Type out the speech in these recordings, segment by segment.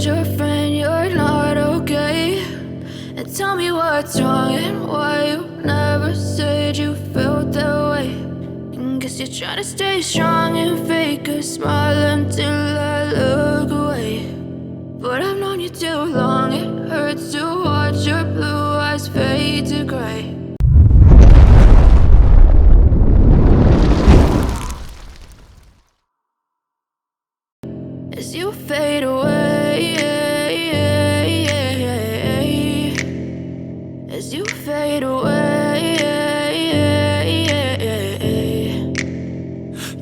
told your friend you're not okay? And tell me what's wrong and why you never said you felt that way. And guess you're trying to stay strong and fake a smile until I look away. But I've known you too long, it hurts to watch your blue eyes fade to gray. As you fade away, as you fade away.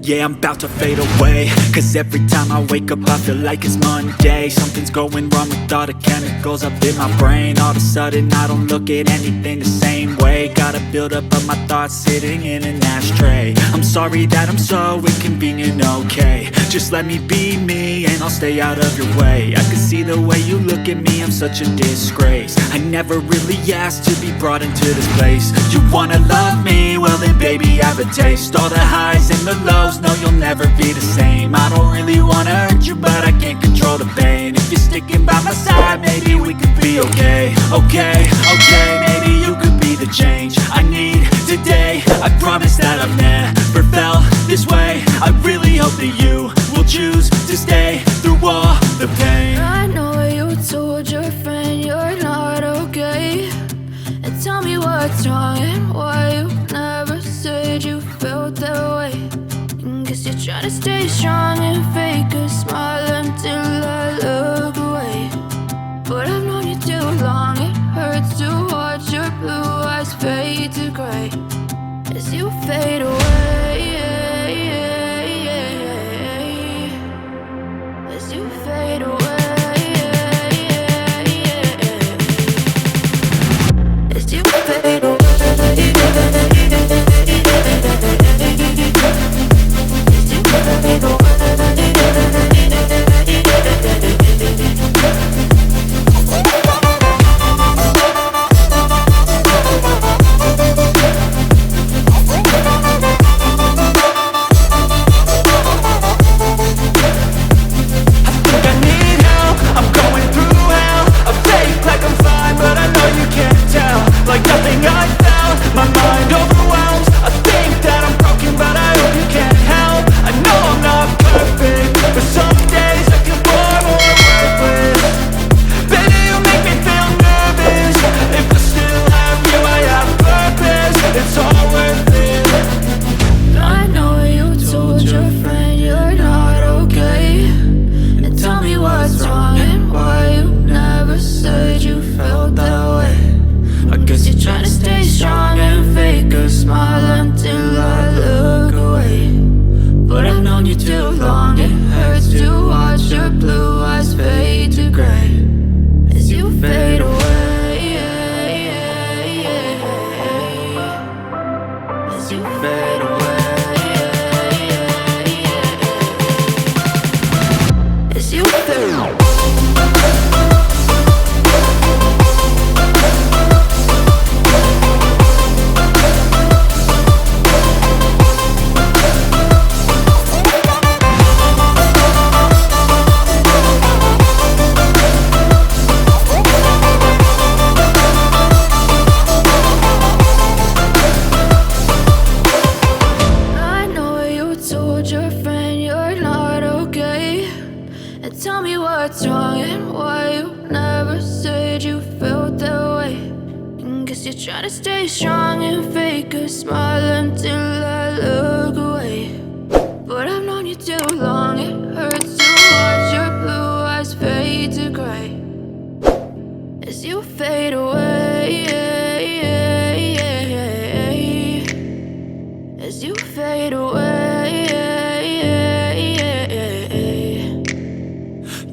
Yeah, I'm about to fade away, cause every time I wake up I feel like it's Monday. Something's going wrong with all the chemicals up in my brain. All of a sudden I don't look at anything the same way. Gotta build up of my thoughts sitting in an ashtray. I'm sorry that I'm so inconvenient, okay? Just let me be me and I'll stay out of your way. I can see the way you look at me, I'm such a disgrace. I never really asked to be brought into this place. You wanna love me? Well then baby have a taste. All the highs and the lows, no, you'll never be the same. I don't really wanna hurt you, but I can't control the pain. If you're sticking by my side, maybe we could be okay. Okay, maybe you could be the change I need today. I promise that I've never felt this way. I really hope that you will choose to stay through all the pain. I know you told your friend you're not okay. And tell me what's wrong and why you never said you felt that way. Guess you're trying to stay strong and fake a smile until I look away. But I've known you too long, it hurts to watch your blue eyes fade to gray. As you fade away, as you fade away, as you fade away.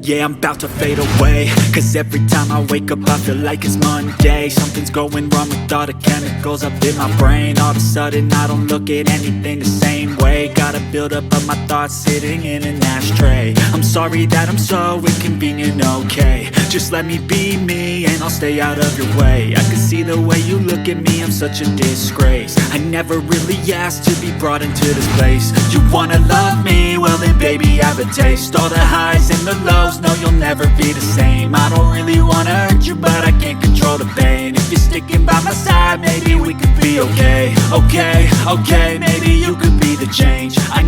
Yeah, I'm about to fade away, cause every time I wake up I feel like it's Monday. Something's going wrong with all the chemicals up in my brain. All of a sudden I don't look at anything the same way. Gotta build up of my thoughts sitting in an ashtray. I'm sorry that I'm so inconvenient, okay? Just let me be me and I'll stay out of your way. I can see the way you look at me, I'm such a disgrace. I never really asked to be brought into this place. You wanna love me? Well then baby have a taste. All the highs and the lows, just know you'll never be the same. I don't really wanna hurt you, but I can't control the pain. If you're sticking by my side, maybe we could be okay. Okay, okay, maybe you could be the change I